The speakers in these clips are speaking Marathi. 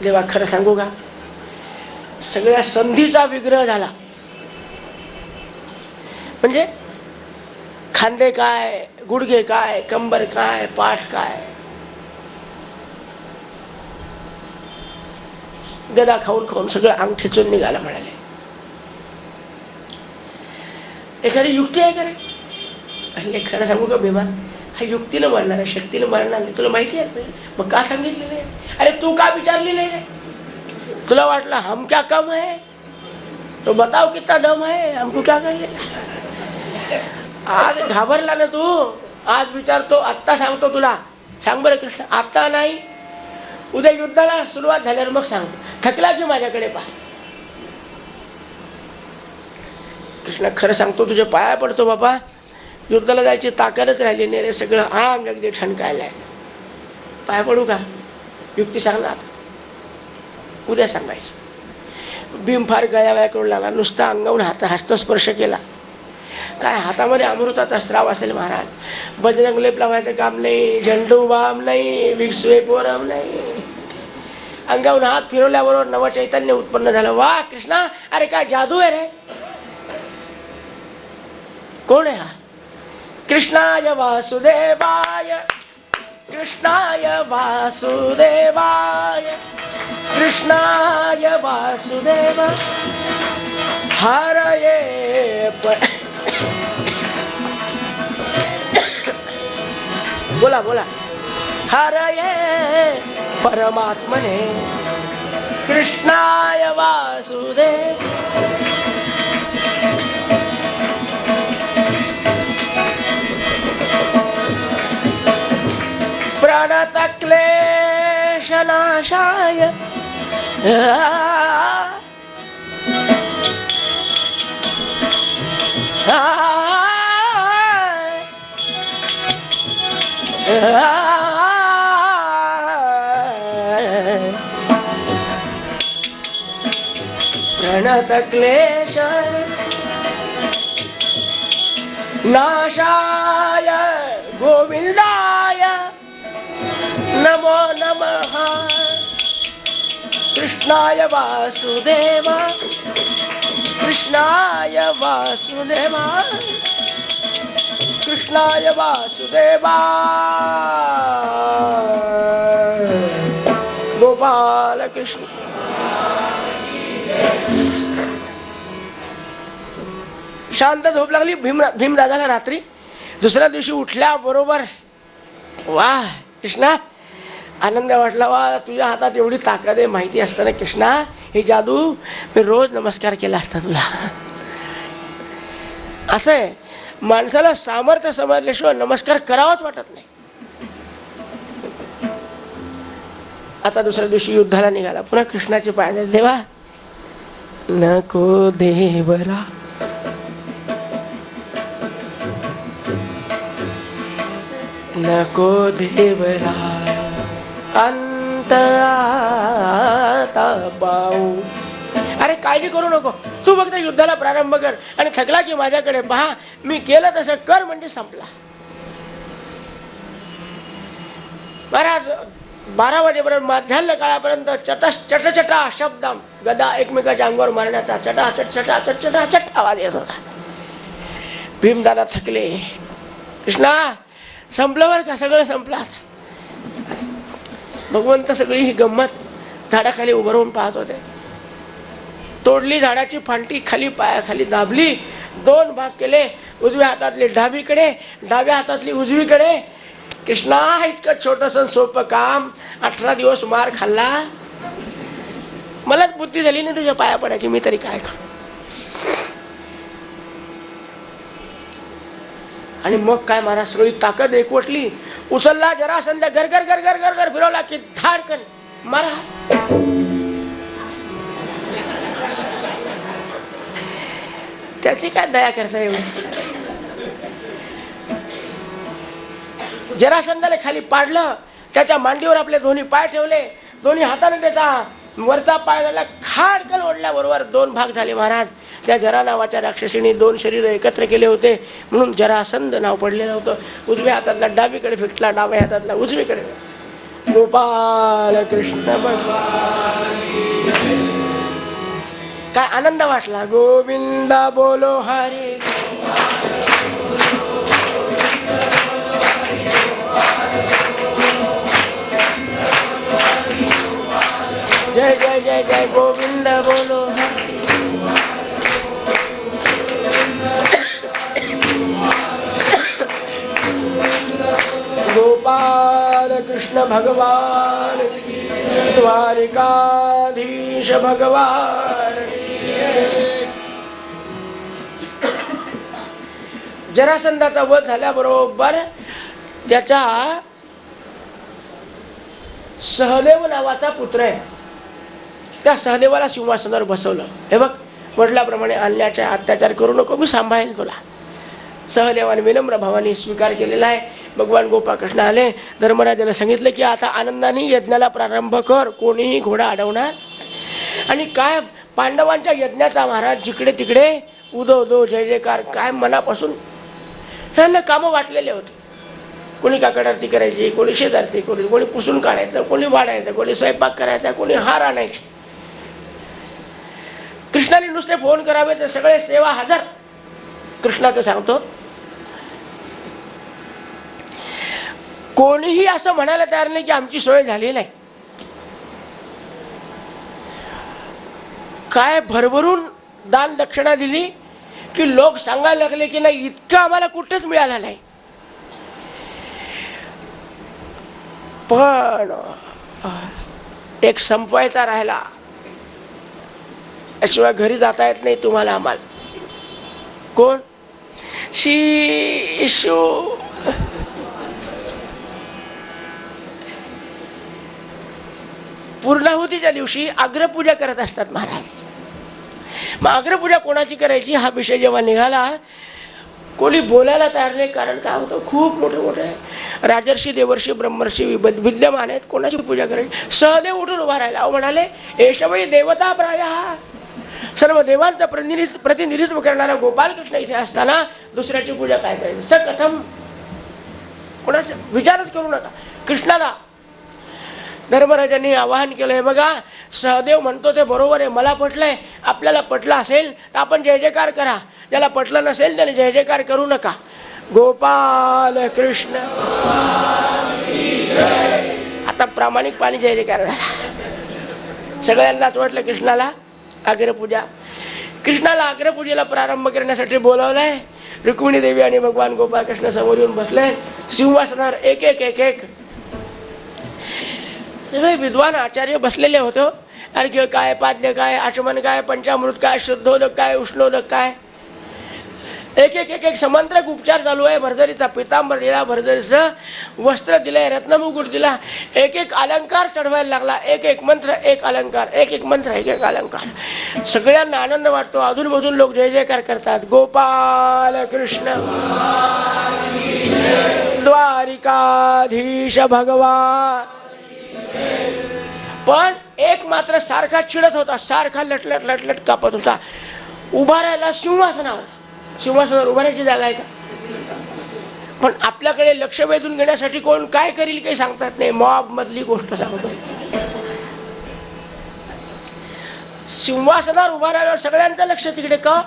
देवा खरं सांगू का, सगळ्या संधीचा विग्रह झाला. म्हणजे खांदे काय, गुडघे काय, कंबर काय, पाठ काय, गदा खाऊन खाऊन सगळं अंग ठेचून निघाला म्हणाले. एखादी युक्ती आहे का रे? म्हणजे खरं सांगू का भीमा, हा युक्तीनं मारणार आहे, शक्तीनं मारणार नाही. तुला माहिती आहे मग का सांगितलेलं आहे? अरे तू का विचारली नाही रे? तुला वाटलं हम क्या कम है तो बताओ कितना दम है, हमको क्या कर ले. आज घाबरला ना तू, आज विचारतो, आत्ता सांगतो तुला. सांग बरं कृष्ण, आत्ता नाही, उद्या युद्धाला सुरुवात झाल्यावर मग सांग. थकला की माझ्याकडे पहा. कृष्ण खरं सांगतो, तुझ्या पाया पडतो बाबा, युद्धाला जायची ताकदच राहिली नाही रे. सगळं अंग अगदी ठणकायलाय. पाया पडू का? युक्ती सांगणार उद्या सांगायचं. भीम फार गयावया करू लागला. नुसता अंगावून हस्तस्पर्श केला. काय हातामध्ये अमृताचा स्त्राव असेल महाराज. बजरंग लेप लावायचं काम नाही, झंडू बाम नाही, विक्सवे पोरम नाही. अंगावून हात फिरवल्याबरोबर नव चैतन्य उत्पन्न झालं. वा कृष्णा, अरे काय जादू आहे रे. कोण आहे हा? कृष्णाय वासुदेवाय, कृष्णाय वासुदेवाय, कृष्णाय वासुदेव हरये. बोला बोला. हरये परमात्मने कृष्णाय वासुदेव. प्रणत क्लेशनाशाय प्रणत क्लेश नाशाय गोविंदाय नमो नमः. कृष्णाय वासुदेव, कृष्णाय वासुदेव, कृष्णाय वासुदेव. गोपाल कृष्ण. शांत झोप लागली भीमदादाला रात्री. दुसऱ्या दिवशी उठल्याबरोबर वा कृष्णा, आनंद वाटला. वा तुझ्या हातात एवढी ताकद आहे, माहिती असताना कृष्णा हे जादू मी रोज नमस्कार केला असता तुला. असं आहे, माणसाला सामर्थ्य समजल्याशिवाय नमस्कार करावाच वाटत नाही. आता दुसऱ्या दिवशी युद्धाला निघाला. पुन्हा कृष्णाचे पाय धरले. देवा नको देवरा, नको देवरा अंत आता पाहू. अरे काळजी करू नको, तू फक्त युद्धाला प्रारंभ कर आणि थकला की माझ्याकडे पहा. मी केलं तसं कर म्हणजे संपला. महाराज 12 वाजेपर्यंत माध्यान्ह काळापर्यंत चटचटा शब्द गदा एकमेकाच्या अंगावर मारण्याचा चटा चट चटा चट चटा चट आवाज येत होता. भीमदादा थकले. कृष्णा संपलं बरं का, सगळं संपलं आता. भगवंत सगळी ही गंमत झाडाखाली उभं राहून पाहत होते. तोडली झाडाची फांटी, खाली पायाखाली दाबली, 2 भाग केले. उजव्या हातातली डावीकडे, डाव्या हातातली उजवीकडे. कृष्णा इतकं छोटस सोपं काम, 18 दिवस मार खाल्ला. मलाच बुद्धी झाली नाही तुझ्या पाया पडायची, मी तरी काय करू. आणि मग काय महाराज, सगळी ताकद एकवटली. उचलला जरासंध, घर घर घर घर घर घर फिरवला की धाडकन मारा. त्याची काय दया करता एवढी. जरासंधाला खाली पाडलं, त्याच्या मांडीवर आपले दोन्ही पाय ठेवले, दोन्ही हाताने त्याचा वरचा पाय झाला खाडकन ओढल्याबरोबर 2 भाग झाले महाराज. त्या जरा नावाच्या राक्षसीने 2 शरीर एकत्र केले होते म्हणून जरासंध नाव पडलेलं होतं. उजव्या हातातला डावीकडे फेकला, डाव्या हातातला उजवीकडे. गोपाल कृष्ण काय आनंद वाटला. गोविंद बोलो हरे. जय जय जय जय गोविंद बोलो हरे. गोपाल कृष्ण भगवान द्वारिकाधीश भगवान. जरासंधाचा वध झाल्याबरोबर त्याचा सहदेव नावाचा पुत्र आहे. त्या सहदेवाला सिंहासनावर बसवलं. हे बघ, वडिलाप्रमाणे आणल्याच्या अत्याचार करू नको, मी सांभाळेल तुला. सहदेवाने विनम्र भावाने स्वीकार केलेला आहे. भगवान गोपाळकृष्ण आले. धर्मराजाला सांगितलं की आता आनंदाने यज्ञाला प्रारंभ कर, कोणीही घोडा अडवणार. आणि काय पांडवांच्या यज्ञाचा महाराज जिकडे तिकडे उदो उदो जय जयकार, काय मनापासून त्यांना कामं वाटलेले होते. कोणी काकड आरती करायची, कोणी शेजारती, कोणी पुसून काढायचं, कोणी वाढायचं, कोणी स्वयंपाक करायचा, कोणी हार आणायचे. कृष्णाने नुसते फोन करावे तर सगळे सेवा हजर. कृष्णाचं सांगतो, कोणीही असं म्हणायला तयार नाही की आमची सोय झाली नाही. काय भरभरून दान दक्षिणा दिली की लोक सांगायला लागले की नाही, इतकं आम्हाला कुठेच मिळालं नाही. पण एक संपवायचा राहिला, शिवाय घरी जाता येत नाही तुम्हाला आम्हाला. कोण? शिशु. पूर्णाहुतीच्या दिवशी अग्रपूजा करत असतात महाराज. मग अग्रपूजा कोणाची करायची हा विषय जेव्हा निघाला, कोणी बोलायला तयार नाही. कारण काय होतं, खूप मोठे मोठे राजर्षी देवर्षी ब्रह्मर्षी विद्यमान आहेत. कोणाची पूजा करायची? सहदेव उठून उभा राहिला. अहो म्हणाले, एषवै देवता प्रायः. सर्व देवांचं प्रतिनिधित्व करणारा गोपालकृष्ण इथे असताना दुसऱ्याची पूजा काय करायची? स कथम. कोणाचं विचारच करू नका. कृष्णाला धर्मराजांनी आवाहन केलंय. बघा, सहदेव म्हणतो ते बरोबर आहे, मला पटलंय. आपल्याला पटलं असेल तर आपण जय जयकार करा, ज्याला पटलं नसेल त्याने जय जयकार करू नका. गोपाल कृष्ण. आता प्रामाणिकपणे जय जयकार झाला. सगळ्यांनाच वाटलं कृष्णाला अग्रपूजा. कृष्णाला अग्रपूजेला प्रारंभ करण्यासाठी बोलावलंय. रुक्मिणी देवी आणि भगवान गोपाळकृष्ण समोर येऊन बसले. सिंहासनावर एक एक एक एक सगळे विद्वान आचार्य बसलेले होते. अर्घ्य काय, पाद्य काय, आचमन काय, पंचामृत काय, शुद्धोदक काय, उष्णोदक काय, एक एक एक एक समंत्रक उपचार चालू आहे. भरदरीचा पितांबर दिला, भरदरीचं वस्त्र दिलंय, रत्नमुकुट दिला. एक एक अलंकार चढवायला लागला. एक एक मंत्र, एक अलंकार, एक एक मंत्र, एक एक अलंकार. सगळ्यांना आनंद वाटतो. अधूनमधून लोक जय जयकार करतात. गोपाल कृष्ण द्वारिकाधीश भगवान. पण एक मात्र सारखा चिडत होता, सारखा लटलट लटलट कापत होता. उभा राहिला सिंहासनावर. सिंहासनावर उभा राहायची जागा आहे का? पण आपल्याकडे लक्ष वेधून घेण्यासाठी कोण काय करील काही सांगतात नाही. मॉब मधली गोष्ट सांगतो. सिंहासनावर उभा राहिल्यावर सगळ्यांचं लक्ष तिकडे का?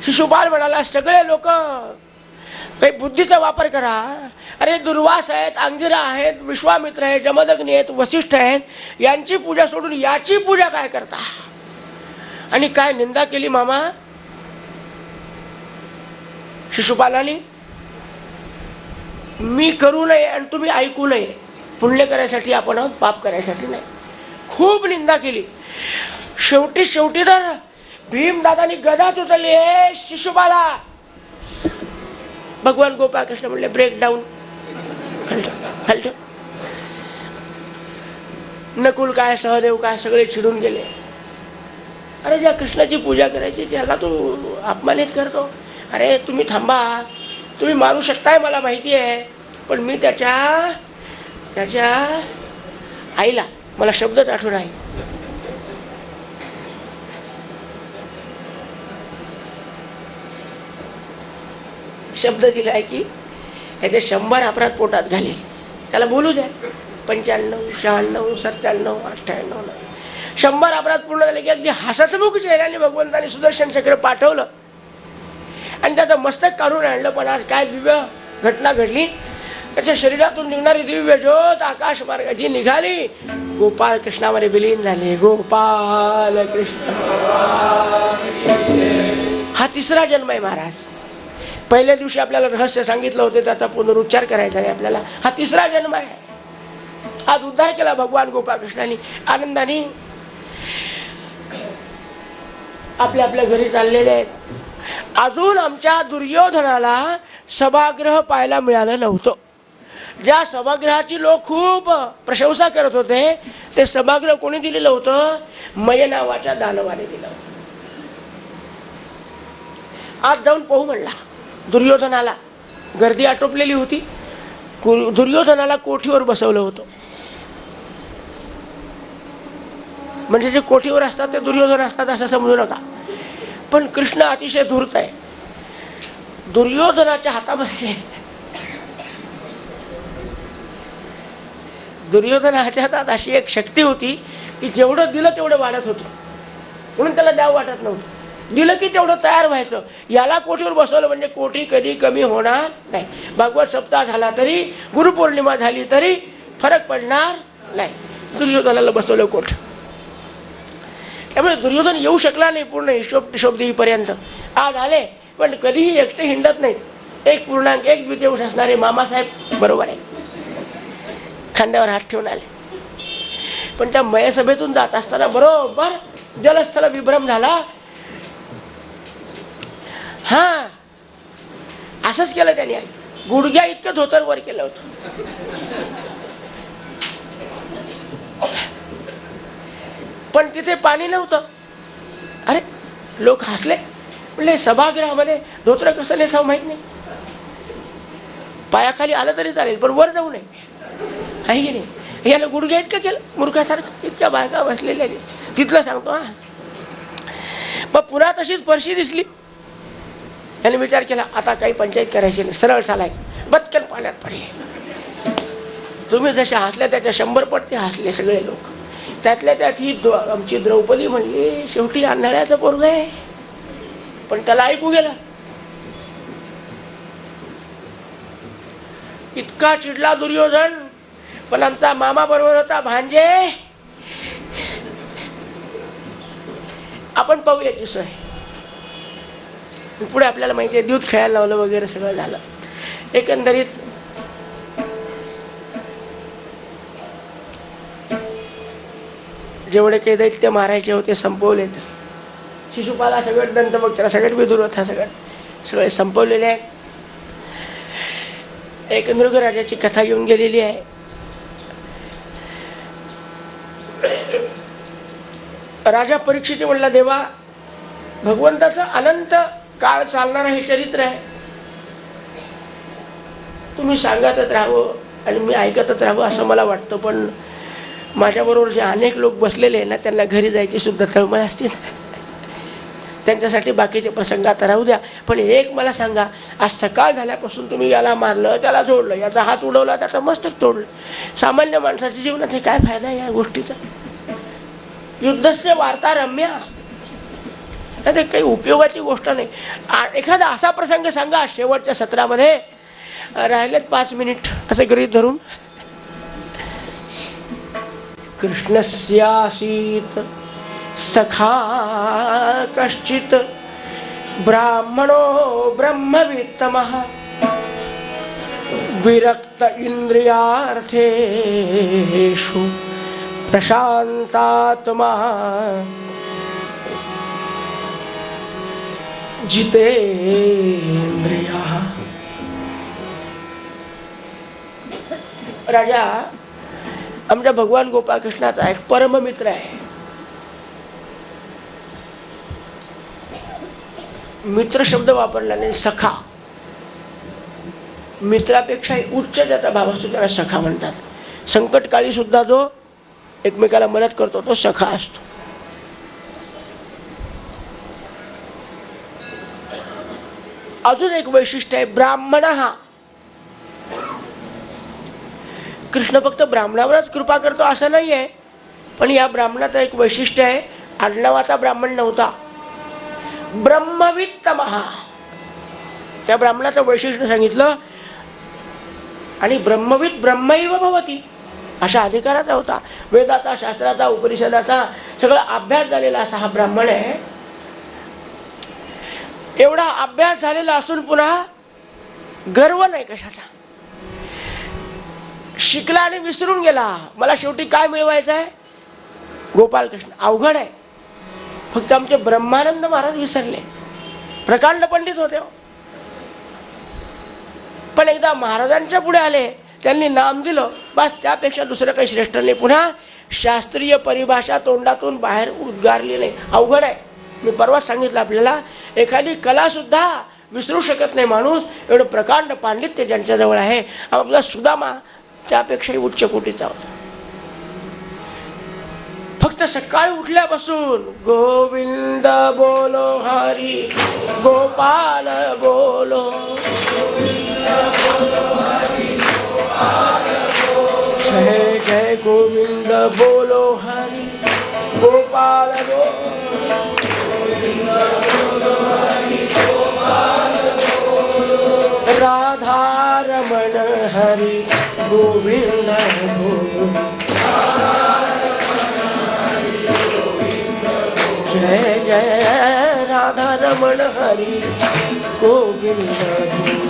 शिशुपाल म्हणाला, सगळे लोक काही बुद्धीचा वापर करा. अरे दुर्वास आहेत, अंगिरा आहेत, विश्वामित्र आहेत, जमदग्नी आहेत, वसिष्ठ आहेत, यांची पूजा सोडून याची पूजा काय करता? आणि काय निंदा केली मामा शिशुपालाने. मी करू नये आणि तुम्ही ऐकू नये. पुण्य करायसाठी आपण आहोत, पाप करायसाठी नाही. खूप निंदा केली. शेवटी शेवटी तर भीमदादानी गदाच उचलली. शिशुपाला. भगवान गोपाळकृष्ण म्हणले, ब्रेक डाऊन, खालट. नकुल काय, सहदेव काय, सगळे चिडून गेले. अरे ज्या कृष्णाची पूजा करायची त्याला तू अपमानित करतो. अरे तुम्ही थांबा, तुम्ही मारू शकताय मला माहिती आहे, पण मी त्याच्या आईला, मला शब्दच आठवण आहे, शब्द दिला आहे की याचे 100 अपराध पोटात घालेल. त्याला बोलू द्या. 95, 96, 97, 98, 100 अपराध पूर्ण झाले की अगदी हसतमुख चेहऱ्याने भगवंताने सुदर्शन चक्र पाठवलं आणि त्याचं मस्तक काढून आणलं. पण आज काय दिव्य घटना घडली. त्याच्या शरीरातून निघणारी दिव्य ज्योत आकाश मार्गाची निघाली, गोपाल कृष्णामध्ये विलीन झाले. गोपाल कृष्ण. हा तिसरा जन्म आहे महाराज. पहिल्या दिवशी आपल्याला रहस्य सांगितलं होतं, त्याचा पुनरुच्चार करायचा आहे आपल्याला. हा तिसरा जन्म आहे. आज उद्धार केला भगवान गोपाळकृष्णांनी. आनंदाने आपल्या आपल्या घरी चाललेले आहेत. अजून आमच्या दुर्योधनाला सभागृह पाहायला मिळालं नव्हतं. ज्या सभागृहाची लोक खूप प्रशंसा करत होते, ते सभागृह कोणी दिलेलं होतं? मय नावाच्या दानवाने दिलं होतं. आज जाऊन पाहू म्हणला दुर्योधनाला. गर्दी आटोपलेली होती. दुर्योधनाला कोठीवर बसवलं होतं. म्हणजे जे कोठीवर असतात ते दुर्योधन असतात असं समजू नका. पण कृष्ण अतिशय धूर्त आहे. दुर्योधनाच्या हातामध्ये दुर्योधनाच्या हातात अशी एक शक्ती होती की जेवढं दिलं तेवढं वाढत होतं, म्हणून त्याला द्यावं वाटत नव्हतं. दिलं की तेवढं तयार व्हायचं. याला कोठीवर बसवलं म्हणजे कोठी कधी कमी होणार नाही. भागवत सप्ताह झाला तरी, गुरुपौर्णिमा झाली तरी फरक पडणार नाही. दुर्योधनाला बसवलं कोठ. त्यामुळे दुर्योधन येऊ शकला नाही पूर्ण हिशोब देईपर्यंत. आज आले पण कधीही एकटे हिंडत नाहीत. 1.1 असणारे मामासाहेब बरोबर आहे, खांद्यावर हात ठेवून आले. पण त्या मयसभेतून जात असताना बरोबर जलस्थला विभ्रम झाला. हा असंच केलं त्याने. गुडघ्या इतकं धोतर वर केलं होतं. पण तिथे पाणी नव्हतं. अरे लोक हसले, म्हणले सभागृहामध्ये धोतर कसं नेसावं माहित नाही. पायाखाली आलं तरी चालेल पण वर जाऊ नये, आहे की नाही. याला गुडघ्या इतकं केलं मूर्खासारखं. इतक्या बायका बसलेल्या तिथलं सांगतो. हा मग पुन्हा तशीच परशी दिसली. याने विचार केला आता काही पंचायत करायची नाही, सरळ चालायचं. बदकन पाण्यात पडले. तुम्ही जसे हसल्या त्याच्या 100 पट ते हसले सगळे लोक. त्यातल्या त्यात ही आमची द्रौपदी म्हणली शेवटी आंधळ्याचं पोरग आहे. पण त्याला ऐकू गेलं. इतका चिडला दुर्योधन. पण आमचा मामा बरोबर होता भांजे. आपण पाहू याची सोय. पुढे आपल्याला माहिती आहे दूध खेळायला लावलं वगैरे सगळं झालं. एकंदरीत जेवढे काही दैत्य मारायचे होते संपवलेत. शिशुपाला सगळं दंतभक्ताला सगळ्यात विदुर होता सगळे संपवलेले आहेत. एक नृगराजाची कथा घेऊन गेलेली आहे. राजा परीक्षित म्हणला देवा भगवंताचं अनंत काळ चालणारं हे चरित्र आहे. तुम्ही सांगतच राहावं आणि मी ऐकतच राहावं असं मला वाटतं. पण माझ्याबरोबर जे अनेक लोक बसलेले आहे ना त्यांना घरी जायची सुद्धा तळमळ असतील. त्यांच्यासाठी बाकीचे प्रसंग आता राहू द्या. पण एक मला सांगा, आज सकाळ झाल्यापासून तुम्ही याला मारलं त्याला जोडलं, याचा हात उडवला त्याचा मस्तक तोडलं. सामान्य माणसाच्या जीवनात हे काय फायदा आहे या गोष्टीचा? युद्धस्य वार्ता रम्या. ते काही उपयोगाची गोष्ट नाही. एखादा असा प्रसंग सांगा शेवटच्या सत्रामध्ये. राहिलेत 5 मिनिट असं गृहीत धरून. कृष्णस्यासीत सखा कश्चित ब्राह्मणो ब्रह्मवित्तमः विरक्त इंद्रियार्थेषु प्रशांतात्मा जितेंद्रियः. राजा आमच्या भगवान गोपाळकृष्णाचा एक परम मित्र आहे. मित्र शब्द वापरला नाही, सखा. मित्रापेक्षाही उच्च ज्याचा भाव असतो त्याला सखा म्हणतात. संकटकाळी सुद्धा जो एकमेकाला मदत करतो तो सखा असतो. अजून एक वैशिष्ट्य आहे ब्राह्मण. हा कृष्ण फक्त ब्राह्मणावरच कृपा करतो असं नाही आहे, पण या ब्राह्मणाचं एक वैशिष्ट्य आहे, आडनावाचा ब्राह्मण नव्हता, ब्रह्मवित्तमहा, त्या ब्राह्मणाचं वैशिष्ट्य सांगितलं. आणि ब्रह्मविद ब्रह्मैव भवती अशा अधिकाराचा होता, वेदाचा, शास्त्राचा, उपनिषदाचा सगळा अभ्यास झालेला असा हा ब्राह्मण आहे. एवढा अभ्यास झालेला असून पुन्हा गर्व नाही कशाचा, शिकला आणि विसरून गेला. मला शेवटी काय मिळवायचं आहे, गोपाल कृष्ण. अवघड आहे. फक्त आमचे ब्रह्मानंद महाराज विसरले, प्रकांड पंडित होते, पण एकदा महाराजांच्या पुढे आले, त्यांनी नाम दिलं, बस त्यापेक्षा दुसरं काही श्रेष्ठ नाही. पुन्हा शास्त्रीय परिभाषा तोंडातून बाहेर उद्गारली नाही. अवघड आहे. मी परवाच सांगितलं आपल्याला, एखादी कला सुद्धा विसरू शकत नाही माणूस, एवढं प्रकांड पांडित्य ज्यांच्याजवळ आहे. आपला सुदामा त्यापेक्षाही उच्च कोटीचा होता. फक्त सकाळी उठल्यापासून गोविंद बोलो हरी गोपाल बोलो, जय जय गोविंद बोलो हरी गोपाल बोलो, राधा रमण हरि गोविंद बोलो, जय जय राधा रमण हरि गोविंद बोलो.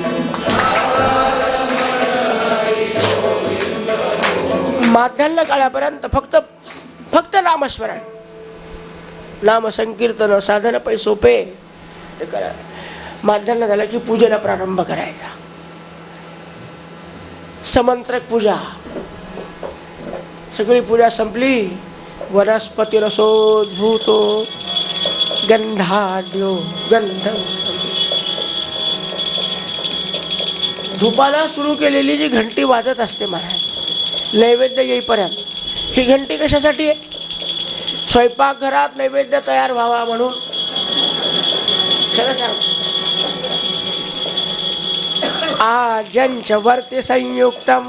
माध्यान्ह काळापर्यंत फक्त नामस्मरण, नाम संकीर्तन, साधन पै सोपे ते करा. माध्यान्ह झालं की पूजेला प्रारंभ करायचा, समंत्रक पूजा. सगळी पूजा संपली, वनस्पती रसोद्भूतो गंधाढ्यो गंध. धुपाला सुरू केलेली जी घंटी वाजत असते महाराज नैवेद्य येईपर्यंत, ही घंटी कशासाठी आहे? स्वयंपाकघरात नैवेद्य तयार व्हावा म्हणून. खरं सांग, आजंच वर्ते संयुक्तम,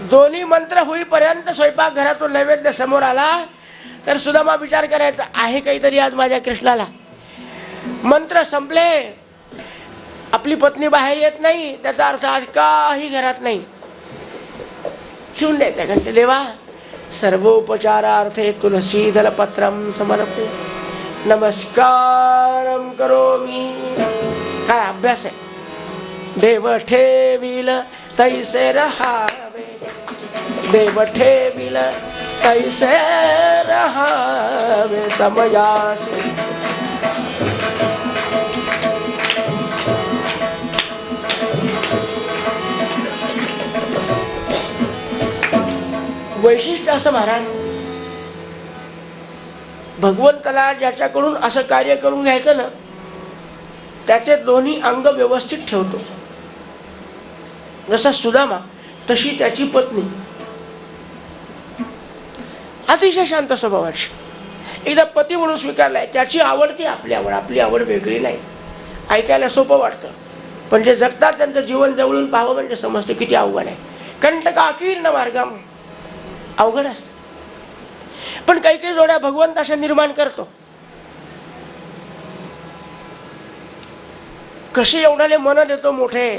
दोन्ही मंत्र होईपर्यंत स्वयंपाकघरातून नैवेद्य समोर आला तर सुदामा विचार करायचा, आहे काहीतरी आज माझ्या कृष्णाला. मंत्र संपले, आपली पत्नी बाहेर येत नाही, त्याचा अर्थ आज काही घरात नाही. ठेवून द्यायचा घंटे. देवा सर्वोपचारार्थे तुलसी दलपत्रम समर्पे नमस्कारम करोमी. काय अभ्यास आहे. देव ठेविल तैसे रहावे, देव ठेविल तैसे रहावे समयासी. वैशिष्ट्य असं महाराज, भगवंताला ज्याच्याकडून असं कार्य करून घ्यायचं ना, त्याचे दोन्ही अंग व्यवस्थित ठेवतो. जसा सुदामा तशी त्याची पत्नी अतिशय शांत स्वभावाची. एकदा पती म्हणून स्वीकारलाय, त्याची आवड ती आपली आवड, आपली आवड वेगळी नाही. ऐकायला सोपं वाटतं, पण जे जगतात त्यांचं जीवन जवळून पाहावं म्हणजे समजतं किती अवघड आहे. कंटकाकीर्ण मार्गम, अवघड असतं. पण काही काही जोड्या भगवंत अशा निर्माण करतो. कसे एवढाले मन देतो मोठे.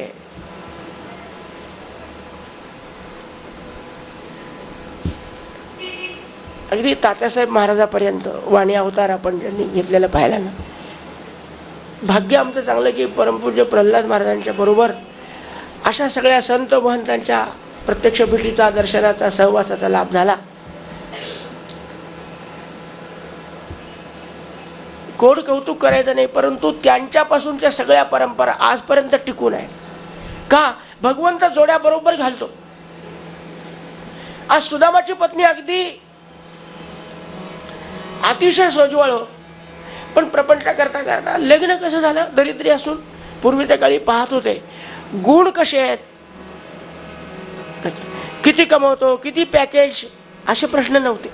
अगदी तात्यासाहेब महाराजापर्यंत वाणी अवतार आपण ज्यांनी घेतलेलं पाहायला ना, भाग्य आमचं चांगलं की परमपूज्य प्रल्हाद महाराजांच्या बरोबर अशा सगळ्या संत महंतांच्या प्रत्यक्ष भेटीचा, दर्शनाचा, सहवासाचा लाभ झाला. कोड कौतुक करायचं नाही, परंतु त्यांच्यापासूनच्या सगळ्या परंपरा आजपर्यंत टिकून आहेत. का? भगवंत जोड्या बरोबर घालतो. आज सुदामाची पत्नी अगदी अतिशय सोज्वळ हो, पण प्रपंच करता करता लग्न कसं झालं, दरिद्री असून. पूर्वीच्या काळी पाहत होते गुण कसे आहेत, किती कमवतो, किती पॅकेज, असे प्रश्न नव्हते.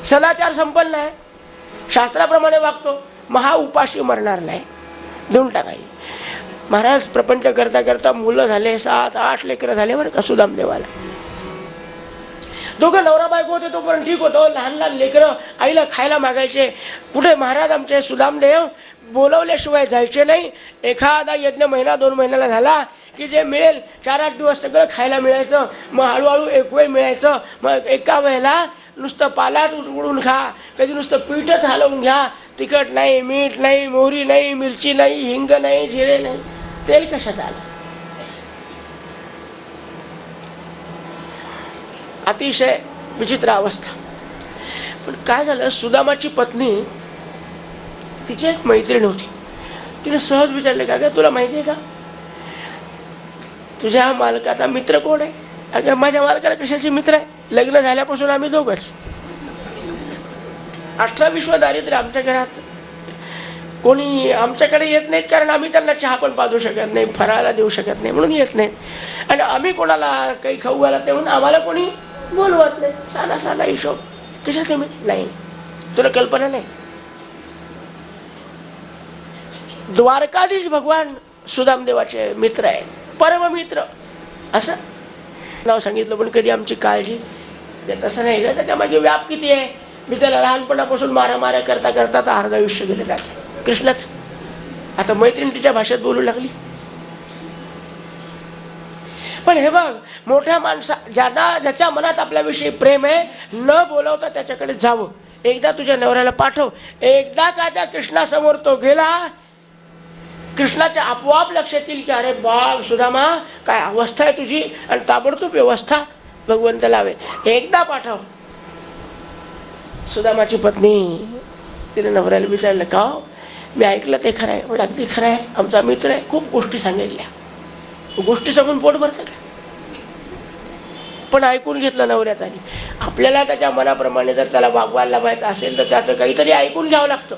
सदाचार संपन्न आहे, शास्त्राप्रमाणे वागतो, महा उपाशी मरणार नाही, देऊन टाकायची. महाराज प्रपंच करता करता मुलं झाले, 7-8 लेकरं झाले बरं का सुदामदेवाला. दोघं नवरा बायको होते तोपर्यंत ठीक होतं. लहान लहान लेकरं आईला खायला मागायचे. कुठे महाराज आमचे सुदामदेव बोलवल्याशिवाय जायचे नाही. एखादा यज्ञ 1-2 महिन्याला झाला की जे मिळेल 4-8 दिवस सगळं खायला मिळायचं. मग हळूहळू एक वेळ मिळायचं. मग एका वेळेला नुसतं पालाच उडून खा, कधी नुसतं पीठच हलवून घ्या. तिखट नाही, मीठ नाही, मोहरी नाही, मिरची नाही, हिंग नाही, जिरे नाही, तेल कशात आलं. अतिशय विचित्र अवस्था. पण काय झालं, सुदामाची पत्नी तिची एक मैत्रीण होती. तिने सहज विचारले, का ग तुला माहिती आहे का तुझ्या मालकाचा मित्र कोण आहे? अगं माझ्या मालकाला कशाचे मित्र आहे? लग्न झाल्यापासून आम्ही दोघंच. 18 दारिद्र्य आमच्या घरात. कोणी आमच्याकडे येत नाहीत कारण आम्ही त्यांना चहा पण पाजू शकत नाही, फराळाला देऊ शकत नाही म्हणून येत नाहीत. आणि आम्ही कोणाला काही खाऊ घालत नाही म्हणून आम्हाला कोणी बोलवत नाही. साधा साधा हिशोब. कशाचे मित्र? नाही, तुला कल्पना नाही. द्वारकाधीश भगवान सुदामदेवाचे मित्र आहेत, परममित्र. असं नाव सांगितलं पण कधी आमची काळजी तसं नाही का. त्याच्या मागे व्याप किती आहे. मी त्याला लहानपणापासून मारा करता करता तर अर्ध आयुष्य गेलं त्याचं. कृष्णच आता मैत्रीण तिच्या भाषेत बोलू लागली. पण हे बघ, मोठ्या माणसा ज्याच्या मनात आपल्याविषयी प्रेम आहे, न बोलवता त्याच्याकडे जावं. एकदा तुझ्या नवऱ्याला पाठव. एकदा का त्या कृष्णासमोर तो गेला, कृष्णाच्या आपोआप लक्षात येईल की अरे बाप सुदामा काय अवस्था आहे तुझी. आणि ताबडतोब व्यवस्था भगवंत लावेल. एकदा पाठव. सुदामाची पत्नी तिने नवऱ्याला विचारलं, का हो मी ऐकलं ते खरं आहे? म्हणलं अगदी खरं आहे, आमचा मित्र आहे. खूप गोष्टी सांगितल्या. गोष्टी सांगून पोट भरतं का? पण ऐकून घेतलं नवऱ्याचं. आणि आपल्याला त्याच्या मनाप्रमाणे जर त्याला वागवायला पाहिजे असेल तर त्याचं काहीतरी ऐकून घ्यावं लागतं.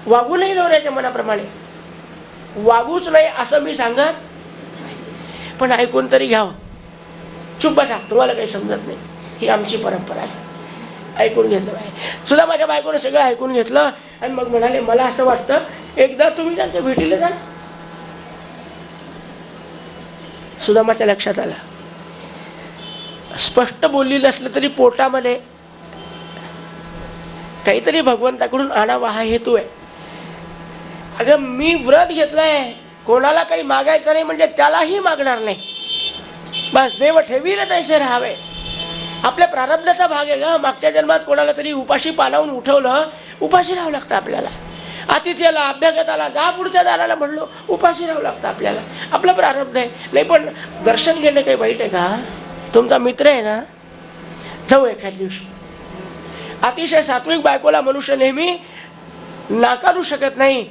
वागू नाही नवऱ्याच्या मनाप्रमाणे, वागूच नाही असं मी सांगत, पण ऐकून तरी घ्यावं. चुप बसा, तुम्हाला काही समजत नाही, ही आमची परंपरा आहे. ऐकून घेतलं पाहिजे. सुद्धा माझ्या बायकोनं सगळं ऐकून घेतलं आणि मग म्हणाले, मला असं वाटतं एकदा तुम्ही त्यांच्या भेटीला जा. सुदामाच्या लक्षात आलं. स्पष्ट बोलली नसलं तरी पोटामध्ये काहीतरी भगवंताकडून आणावा हा हेतू आहे. अगं मी व्रत घेतलंय, कोणाला काही मागायचं नाही म्हणजे त्यालाही मागणार नाही. बस देव ठेवील तैसे राहावे. आपल्या प्रारब्धाचा भाग आहे का. मागच्या जन्मात कोणाला तरी उपाशी पालावून उठवलं, उपाशी राहावं लागतं आपल्याला. अतिथ्याला अभ्यागताला जा पुढच्या दाराला म्हणलो, उपाशी राहावं लागतं आपल्याला. आपलं प्रारब्ध आहे. नाही पण दर्शन घेणं काही वाईट आहे का? तुमचा मित्र आहे ना, जाऊ एखाद्या दिवशी. अतिशय सात्विक बायकोला मनुष्य नेहमी नाकारू शकत नाही,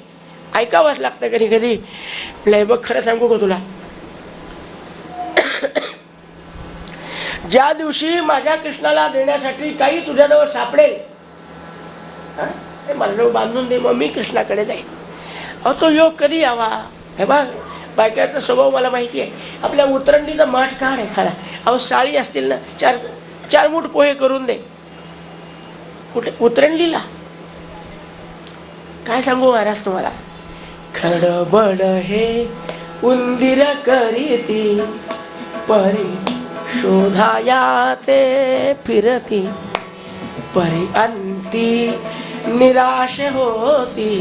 ऐकावंच लागतं कधी कधी. लय बघ खरं सांगू का तुला, ज्या दिवशी माझ्या कृष्णाला देण्यासाठी काही तुझ्याजवळ सापडेल, मला बांधून दे, मग मी कृष्णाकडे जाईल. अहो तो योग कधी यावा. हे बघ बायकाचा स्वभाव मला माहिती आहे. आपल्या उतरंडीचा माठ काढ एखादा. अहो साळी असतील ना, 4 मूठ पोहे करून दे. कुठे उतरंडीला काय सांगू महाराज तुम्हाला. खडबड हे उंदीर करीती, परी शोधाया ते फिरती, परी अंती निराश होती,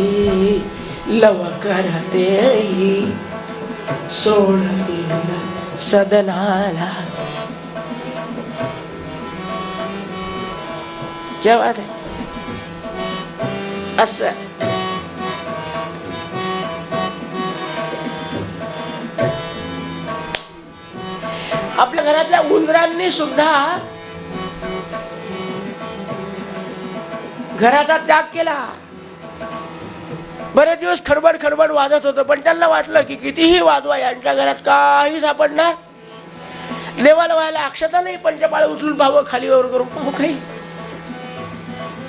लव करते सोडती सदनाला. क्या बात आहे. असं आपल्या घरातल्या उंदरांनी सुद्धा घराचा त्याग केला. बरेच दिवस खडबड खडबड वाजत होतं, पण त्यांना वाटलं की कितीही वाजवा यांच्या घरात काही सापडणार. देवाला व्हायला अक्षता नाही, पंचपाळ उचलून पाहावं, खाली वर करून पाहू काही.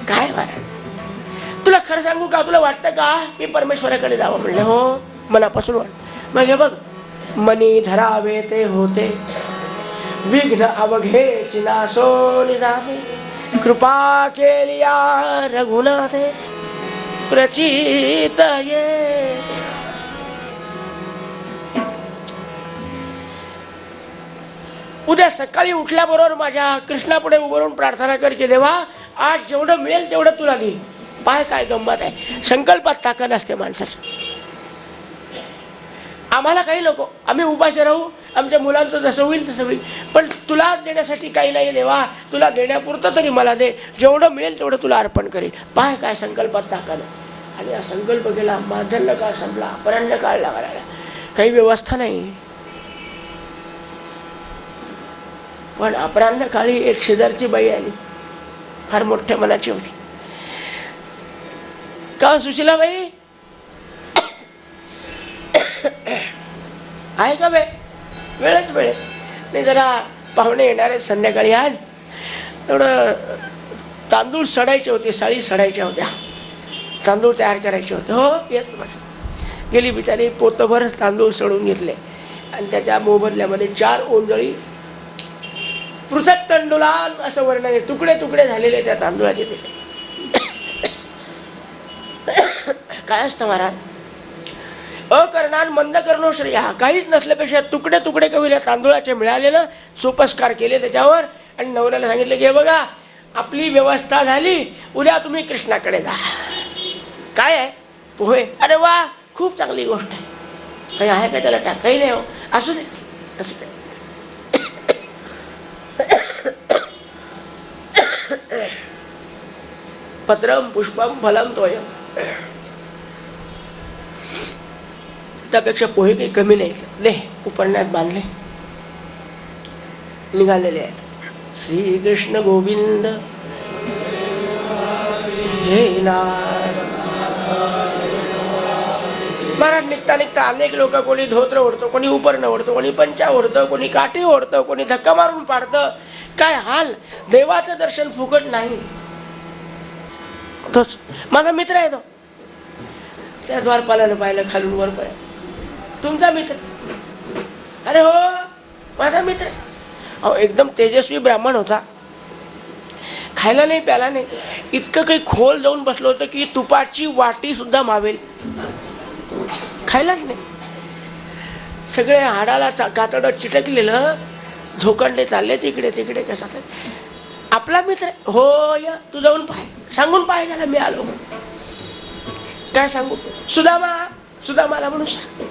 काय महाराज तुला खरं सांगू का, तुला वाटतं का मी परमेश्वराकडे जावं? म्हणलं हो, मनापासून वाटत. मग हे बघ, मनी धरावे ते होते, विघ्न अवघे चिनासो निजावे, कृपा केलिया रघुनाथे. प्रचित ये. उद्या सकाळी उठल्याबरोबर माझ्या कृष्णापुढे उभं राहून प्रार्थना कर की देवा आज जेवढं मिळेल तेवढं तुला देईल. पाय काय गंमत आहे, संकल्पात ताकद असते माणसाच्या. आम्हाला काही नको, आम्ही उपाशी राहू, आमच्या मुलांचं जसं होईल तसं होईल, पण तुला देण्यासाठी काही नाही देवा, तुला देण्यापुरतं तरी मला दे, जेवढं मिळेल तेवढं तुला अर्पण करेल. पाय काय संकल्पात ताकद. आणि हा संकल्प केला, माध्यान्ह काळ संपला, अपराह्न काळ लागला, काही व्यवस्था नाही. पण अपराह्न काळी एक शेजारची बाई आली, फार मोठ्या मनाची होती. का सुशीलाबाई आहे का वेळच वेळ नाही, जरा पाहुणे येणार आहेत संध्याकाळी, आज एवढं तांदूळ सडायचे होते, साळी सडायच्या होत्या, तांदूळ तयार करायचे होते. हो येत म्हणा. गेली बिचारी, पोतभरच तांदूळ सडून घेतले आणि त्याच्या मोबदल्यामध्ये 4 ओंजळी पृथक तंडुलान असं वर्णन आहे, तुकडे तुकडे झालेले त्या तांदूळाचे दिले. काय असतं महाराज, अकरणान मंद करणो श्रेय. काहीच नसल्यापेक्षा तुकडे तुकडे कविल्या तांदूळाचे मिळाले ना, सोपस्कार केले त्याच्यावर आणि नवऱ्याला सांगितलं की बघा आपली व्यवस्था झाली, उद्या तुम्ही कृष्णाकडे जा. काय आहे पोहे, अरे वा खूप चांगली गोष्ट आहे, काही आहे का त्याला टाक, काही नाही हो, असू दे असं काय. पत्रम पुष्पम फलम तोयम, त्यापेक्षा पोहे काही कमी नाही. दे, उपरण्यात बांधले, निघालेले आहेत. श्री कृष्ण गोविंद हे नाथ. महाराज निघता निघता अनेक लोक, कोणी धोत्र ओढतो, कोणी उपरणं ओढतो, कोणी पंचा ओढतं, कोणी काठी ओढतं, कोणी धक्का मारून पाडतं. काय हाल, देवाचं दर्शन फुकट नाही. तोच माझा मित्र आहे तो, त्या द्वारपालानं पाहिलं खालून वर पर्यंत, तुमचा मित्र. अरे हो माझा मित्र. अहो एकदम तेजस्वी ब्राह्मण होता, खायला नाही प्याला नाही, इतकं काही खोल जाऊन बसलो होतं की तुपाची वाटी सुद्धा मावेल, खायलाच नाही. सगळे हाडाला कातडं चिटकलेलं, झोकंडे चालले तिकडे तिकडे. कसा आपला मित्र. हो या तू जाऊन पाय, सांगून पाय त्याला मी आलो. काय सांगू, सुदामाला म्हणून सांग.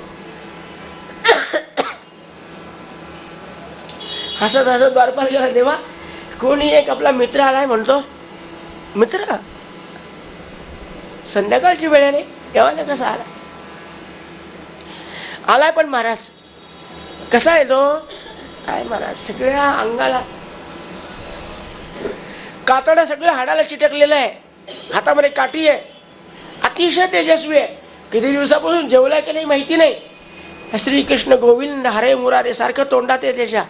हसत हसत द्वारपाल गेला. देवा कोणी एक आपला मित्र आलाय म्हणतो. मित्र संध्याकाळची वेळ नाही, देवाला कसा आलाय पण महाराज कसा आहे तो. काय महाराज सगळ्या अंगाला कातडं, सगळं हाडाला चिटकलेलं आहे, हातामध्ये काठी आहे, अतिशय तेजस्वी आहे. किती दिवसापासून जेवलाय की नाही माहिती नाही. श्रीकृष्ण गोविंद हरे मुरारे सारखं तोंडात आहे त्याच्या.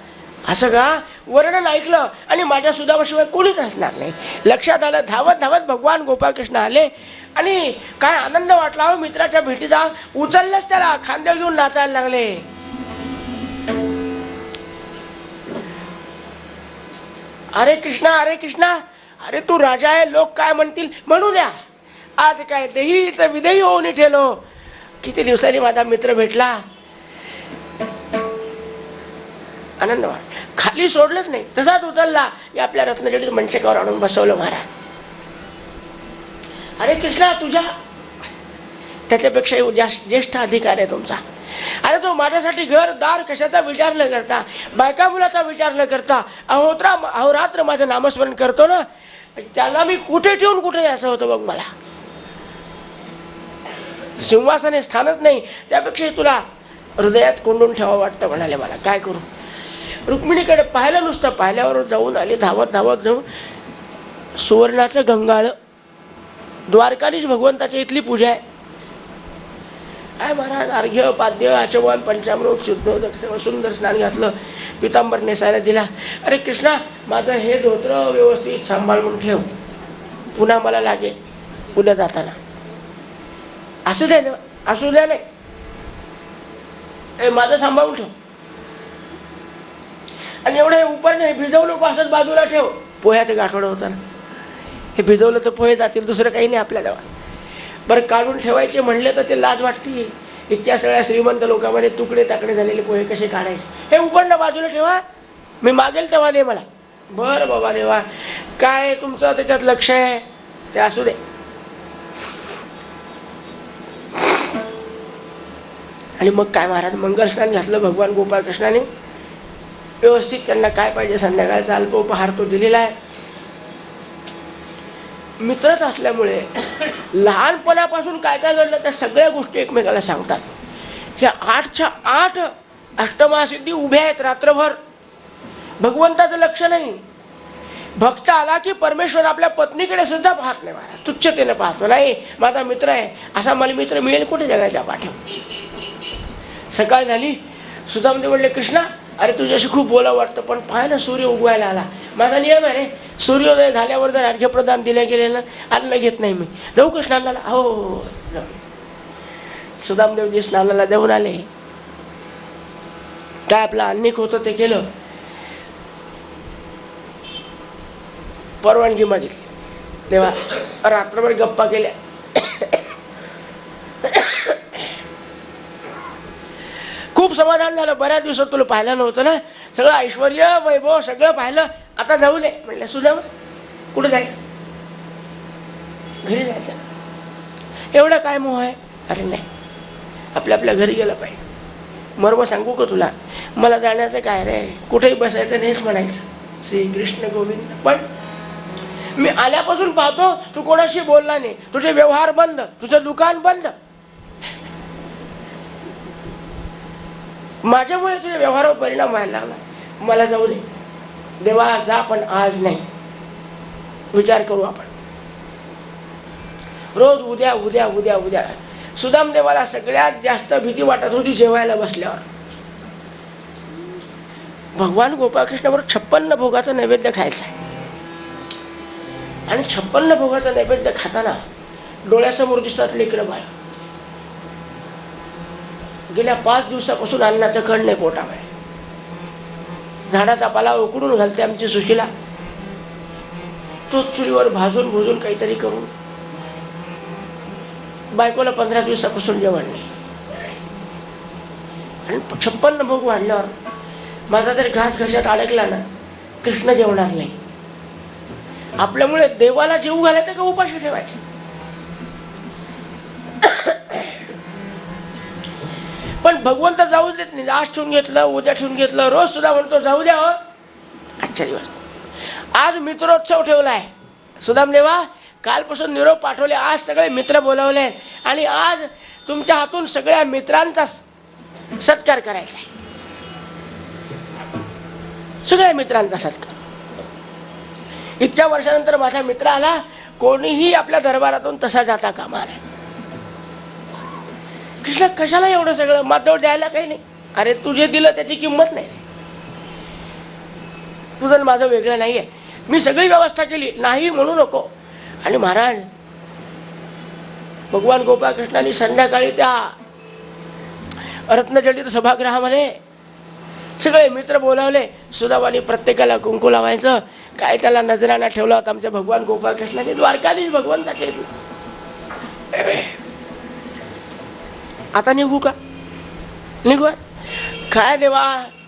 असं का वर्णन ऐकलं आणि माझ्या सुदामाशिवाय कोणीच असणार नाही. लक्षात आलं, धावत धावत भगवान गोपाळकृष्ण आले आणि काय आनंद वाटला हो मित्राच्या भेटीचा. उचललंच त्याला, खांद्यावर घेऊन नाचायला लागले. अरे कृष्णा, अरे कृष्णा, अरे तू राजा आहे, लोक काय म्हणतील म्हणू द्या, आज काय देहीचं विदेही होऊन ठेलो. किती दिवसांनी माझा मित्र भेटला, आनंद वाट. खाली सोडलंच नाही, तसाच उचलला, आपल्या रत्नजडीत मंचकावर आणून बसवलं महाराज. अरे कृष्णा तुझ्या त्याच्यापेक्षाही ज्येष्ठ अधिकार आहे तुमचा. अरे तो माझ्यासाठी घर दार कशाचा विचार न करता, बायका मुलाचा विचार न करता अहोरात्र माझं नामस्मरण करतो ना, त्याला मी कुठे ठेवून कुठे असं होतं बघ. मला सिंहासने स्थानच नाही, त्यापेक्षा तुला हृदयात कोंडून ठेवा वाटतं म्हणाले. मला काय करू. रुक्मिणीकडे पाहिलं, नुसतं पाहिल्यावर जाऊन आले, धावत धावत जाऊन. सुवर्णाचं गंगाळ, द्वारकाधीश भगवंताच्या इथली पूजा आहे. काय महाराज अर्घ्य पाद्य आचमन पंचामृत शुद्धोदक सगळं सुंदर स्नान घातलं, पितांबर नेसायला दिला. अरे कृष्णा माझं हे धोत्र व्यवस्थित सांभाळून ठेव, पुन्हा मला लागेल उद्या जाताना. असू द्या असू द्या नाही, माझं सांभाळून ठेव. आणि एवढं हे उपर नाही, भिजवू नको, असंच बाजूला ठेव. पोह्याचं गाठोडं होतं ना, हे भिजवलं तर पोहे जातील, दुसरं काही नाही आपल्याला. बरं काढून ठेवायचे म्हणले तर ते लाज वाटते. इतक्या सगळ्या श्रीमंत लोकांमध्ये तुकडे टाकडे झालेले पोहे कसे काढायचे? हे उघडणं बाजूला ठेवा, मी मागेल तेव्हा दे मला. बरं बाबा देवा, काय तुमचं त्याच्यात लक्ष आहे ते असू दे. आणि मग काय महाराज मंगलस्नान घातलं भगवान गोपाळकृष्णाने. व्यवस्थित त्यांना काय पाहिजे संध्याकाळचा अल्पोपहार तो दिलेला आहे. मित्रच असल्यामुळे लहानपणापासून काय काय घडलं त्या सगळ्या गोष्टी एकमेकाला सांगतात. ह्या 8च्या 8 अष्टमहासिद्धी उभ्या आहेत रात्रभर. भगवंताचं लक्ष नाही. भक्त आला की परमेश्वर आपल्या पत्नीकडे सुद्धा पाहत नाही महाराज, तुच्छतेने पाहतो. नाही माझा मित्र आहे, असा मला मित्र मिळेल कुठे जगाच्या पाठीवर. सकाळ झाली, सुदामदेव म्हणले कृष्णा अरे तुझ्याशी खूप बोलावं वाटतं, पण पाय ना सूर्य उगवायला आला. माझा नियम आहे रे, सूर्योदय झाल्यावर जर अर्घ्यप्रदान दिले गेले ना अन्न घेत नाही मी. जाऊ का स्नानाला? हो. सुदामदेवजी स्नानाला जाऊन आले. काय आपलं अन्निक होतं ते केलं, परवानगी मागितली. तेव्हा रात्रभर गप्पा केल्या. खूप समाधान झालं. बऱ्याच दिवसात तुला पाहिलं नव्हतं ना, सगळं ऐश्वर वैभव सगळं पाहिलं, आता जाऊ दे. म्हणलं सुदामा कुठं जायचं? घरी जायचं. एवढं काय मोह आहे? अरे नाही, आपल्या घरी गेलं पाहिजे. मर्म सांगू का तुला? मला जाण्याचं काय रे, कुठेही बसायचं नाहीच म्हणायचं श्रीकृष्ण गोविंद. पण मी आल्यापासून पाहतो तू कोणाशी बोलला नाही, तुझे व्यवहार बंद, तुझं दुकान बंद. माझ्यामुळे तुझ्या व्यवहारावर परिणाम व्हायला लागला. मला जाऊ दे. देवा जा, पण आज नाही, विचार करू आपण. रोज उद्या उद्या उद्या उद्या. सुदामदेवाला सगळ्यात जास्त भीती वाटत होती जेवायला बसल्यावर. भगवान गोपाळकृष्णावर 56 भोगाचा नैवेद्य खायचा आहे. आणि 56 भोगाचा नैवेद्य खाताना डोळ्यासमोर दिसतात लेकरं बाळ. गेल्या 5 दिवसापासून अन्नाचं कण नाही पोटामध्ये. झाडाचा पाला उकडून घालते आमची सुशीला, तोच चुलीवर भाजून भुजून काहीतरी करून. बायकोला 15 दिवसापासून जेवण नाही. आणि 56 भोग वाढल्यावर माझा जर घास घशात अडकला ना, कृष्ण जेवणार नाही. आपल्यामुळे देवाला जीव घालायचं का उपाशी ठेवायचं? पण भगवंत जाऊ देत नाही. आज ठेवून घेतलं, उद्या ठेवून घेतलं. रोज सुद्धा म्हणतो जाऊ द्या हो, आजच्या दिवस. आज मित्रोत्सव ठेवलाय सुदामदेवा, कालपासून निरोप पाठवले, आज सगळे मित्र बोलावले आणि आज तुमच्या हातून सगळ्या मित्रांचा सत्कार करायचा आहे. सगळ्या मित्रांचा सत्कार. इतक्या वर्षानंतर माझा मित्र आला, कोणीही आपल्या दरबारातून तसा जाता कामा आला. कृष्ण कशाला एवढं सगळं? मात्र द्यायला काही नाही. अरे तुझे दिलं त्याची किंमत नाही. तुझं माझं वेगळं नाही आहे. मी सगळी व्यवस्था केली, नाही म्हणू नको. आणि महाराज भगवान गोपाळकृष्णांनी संध्याकाळी त्या रत्नजडित सभागृहामध्ये सगळे मित्र बोलावले. सुदामाने प्रत्येकाला कुंकू लावायचं. काय त्याला नजराना ठेवला होता आमच्या भगवान गोपाळकृष्णाने, द्वारकाधीश भगवंताचे. आता निघू का? निघू. काय देवा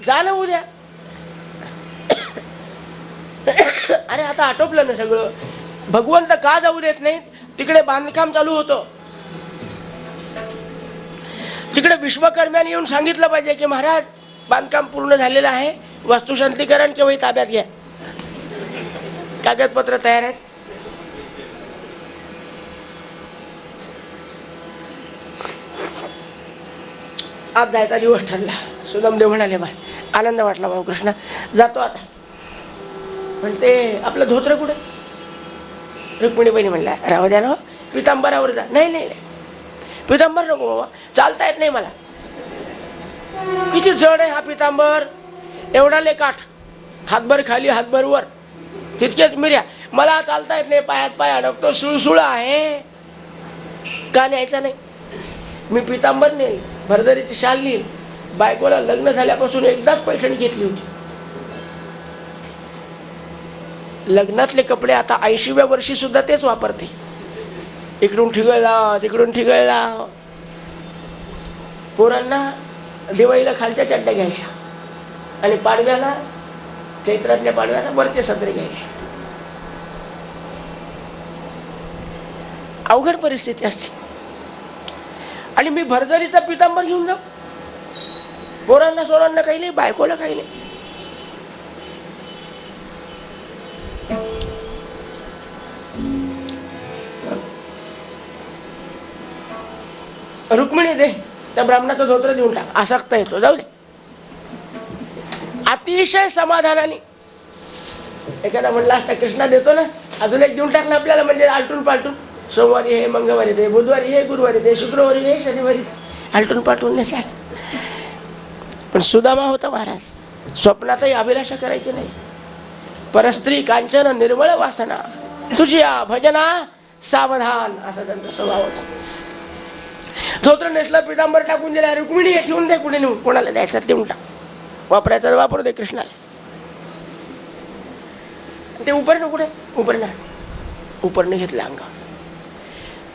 जा ना उद्या. अरे आता आटोपलं ना सगळं. भगवंत का जाऊ देत नाही? तिकडे बांधकाम चालू होतं. तिकडे विश्वकर्म्याने येऊन सांगितलं पाहिजे की महाराज बांधकाम पूर्ण झालेलं आहे, वास्तुशांतीकरण केव्हाही ताब्यात घ्या. कागदपत्र तयार आहेत. आज जायचा दिवस ठरला. सुदामदेव म्हणाले बा आनंद वाटला भाऊ कृष्णा, जातो आता. पण ते आपलं धोत्र कुठे? रुक्मिणीबाईने म्हणला राहू द्या ना, पितांबरावर जा. नाही नाही पितांबर नको बाबा, चालता येत नाही मला. किती जड आहे हा पितांबर, एवढाले काठ, हातभर खाली हातभर वर, तितकेच मिऱ्या. मला चालता येत नाही, पायात पाय अडकतो, सुळसुळ आहे. का न्यायचा नाही? मी पितांबर नेईल, भरदरीची शाल नेईल. बायकोला लग्न झाल्यापासून एकदाच पैठणी घेतली होती. लग्नातले कपडे आता 80व्या वर्षी सुद्धा तेच वापरते. इकडून ठिगळ लाव, तिकडून ठिगळ लाव. पोरांना दिवाळीला खालच्या चड्ड्या घ्यायच्या आणि पाडव्याला, चैत्रातल्या पाडव्याला वरचे सदरे घ्यायचे. अवघड परिस्थिती असते. आणि मी भरजरीचा पितांबर घेऊन जाऊ, पोरांना सोरांना काही नाही, बायकोला काही नाही. रुक्मिणी दे, त्या ब्राह्मणाचं धोत्र देऊन टाक, आसक्ता येतो, जाऊ दे. अतिशय समाधानाने. एखादा म्हणला असता कृष्णा देतो ना, अजून एक देऊन टाक ना आपल्याला, म्हणजे आलटून पालटून, सोमवारी हे, मंगळवारी दे, बुधवारी हे, गुरुवारी दे, शुक्रवारी हे, शनिवारी आलटून पालटून नाही चाल. पण सुदामा होता महाराज, स्वप्नातही अभिलाषा करायची नाही. परस्त्री कांचन निर्मळ वासना, तुझ्या भजना सावधान, असा त्यांचा स्वभाव होता. धोत्र नेसला, पितांबर टाकून दिला. रुक्मिणी हे ठेवून दे, कुठे नेऊन, कोणाला द्यायचं देऊन टाक, वापरायचं वापरू दे कृष्णाला. ते उपरणं कुठे, उपरणं घेतलं अंगावर.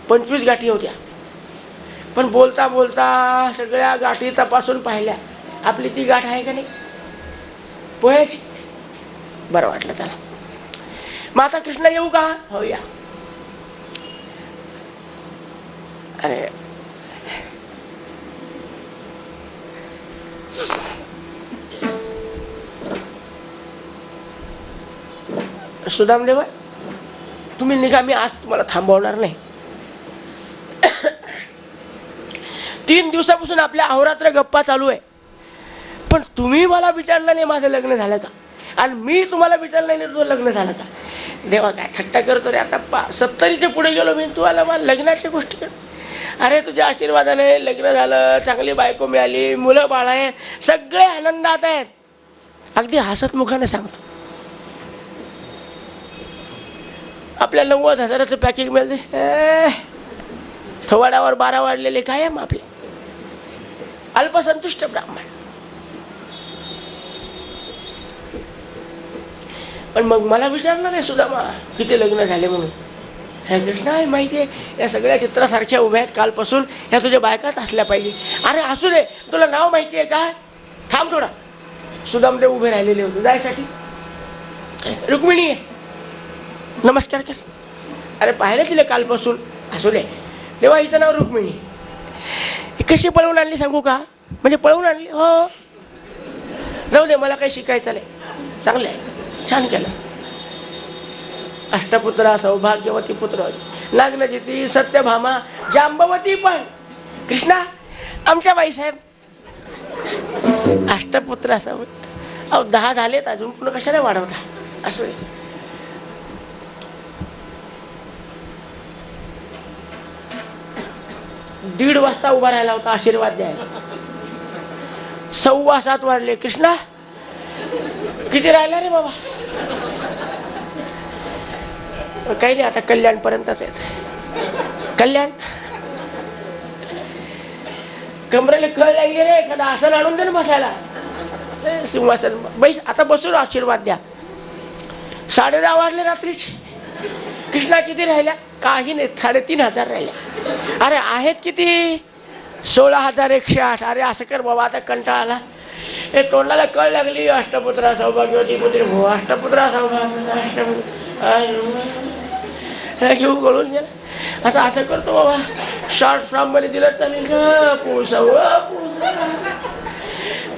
25 गाठी होत्या. पण बोलता बोलता सगळ्या गाठी तपासून पाहिल्या, आपली ती गाठ आहे का नाही पोह्याची. बरं वाटलं त्याला. माता कृष्ण येऊ का? हो या. अरे सुदामदेवा, तुम्ही निघा, मी आज तुम्हाला थांबवणार नाही. 3 दिवसापासून आपल्या अहोरात्र गप्पा चालू आहे, पण तुम्ही मला विचारलं नाही माझं लग्न झालं का, आणि मी तुम्हाला विचारलं नाही तुझं लग्न झालं का. देवा काय थट्टा करतो रे. आता 70च्या पुढे गेलो मी, तुम्हाला मला लग्नाच्या गोष्टी कर. अरे तुझ्या आशीर्वादाने लग्न झालं, चांगली बायको मिळाली, मुलं बाळ आहेत, सगळे आनंदात आहेत. अगदी हसत मुखाने सांगतो. आपल्या 90,000चं पॅकेज मिळते, थोवाडावर 12 वाढलेले कायम आपले अल्पसंतुष्ट ब्राह्मण. पण मग मला विचारणार आहे सुदामा किती लग्न झाले म्हणून. हे कृष्ण आहे माहिती आहे, या सगळ्या चित्रासारख्या उभ्या आहेत कालपासून, ह्या तुझ्या बायकाच असल्या पाहिजे. अरे असू दे, तुला नाव माहिती आहे का? थांब थोडा. सुदामदेव उभे राहिलेले होते जायसाठी. रुक्मिणी नमस्कार कर. अरे पाहिलं तिला कालपासून. असू दे देवा, हिचं नाव रुक्मिणी. कशी पळवून आणली सांगू का? म्हणजे पळवून आणली हो. जाऊ दे, मला काही शिकायचं नाही. चांगलं आहे, छान केलं. अष्टपुत्रा सौभाग्यवती पुत्र, नागनजिती, सत्यभामा, जांबवती. पण कृष्णा आमच्या बाईसाहेब अष्टपुत्र असावं. अहो 10 झालेत अजून, पुन्हा कशाला वाढवता. असू दे. दीड वाजता उभा राहिला होता आशीर्वाद द्यायला. 7:15 वाजले. कृष्णा किती राहिला रे बाबा? काही नाही, आता कल्याण पर्यंतच आहेत. कल्याण कमरेला कळ लागली रे, एखादा आसन आणून दे ना बसायला. सिंहासन बैस, आता बसून आशीर्वाद द्या. 10:30 वाजले रात्रीचे. कृष्णा किती राहिल्या? काही नाही, 3,500 राहिल्या. अरे आहेत किती? 16,108. अरे असं कर बाबा, आता कंटाळा आला. हे तोंडाला कळ लागली. अष्टपुत्रा सौभाग्यवती पुत्री भो, अष्टपुत्रा सौभाग्य, अष्टपुत्र घेऊ गळून गेला. आता असं करतो बाबा, शॉर्ट फ्रॉम मध्ये दिलं चालेल का?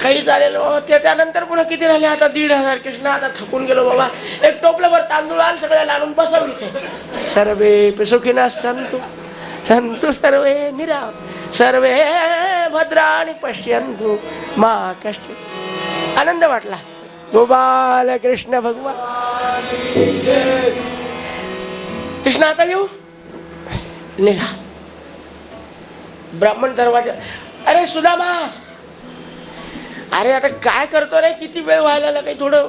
काही चालेल बाबा. त्याच्यानंतर पुन्हा किती राहिले? आता 1,500. कृष्णा आता थकून गेलो बाबा. एक टोपल्यावर तांदूळ आण, सगळ्या लाडून बसव इथे. सर्वे सुखिनः सन्तु सन्तु सर्वे निरामयाः, सर्वे भद्राणि पश्यन्तु मा कश्चित्. आनंद वाटला. गोपाल कृष्ण भगवान. कृष्ण आता येऊ निघा. ब्राह्मण दरवाजा. अरे सुदामा, अरे आता काय करतो रे? किती वेळ व्हायला काही थोडं.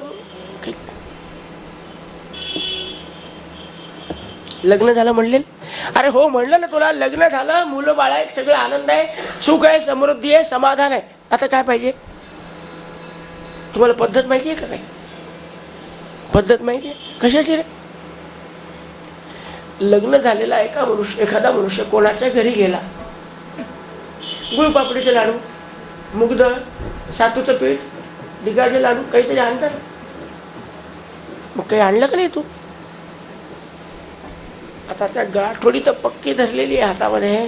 लग्न झालं म्हणले? अरे हो म्हणलं ना तुला, लग्न झालं, मुलं बाळ आहेत, सगळं आनंद आहे, सुख आहे, समृद्धी आहे, समाधान आहे. आता काय पाहिजे तुम्हाला? पद्धत माहिती आहे का? काही पद्धत माहिती आहे कशाची रे? लग्न झालेला एखादा मनुष्य कोणाच्या घरी गेला, गुळपापडीचे लाडू, मुगदळ, सातूचं पीठ, डिगाचे लाडू काहीतरी आणतात. मग काही आणलं का नाही तू? आता त्या गाठोडी तर पक्की धरलेली आहे हातामध्ये,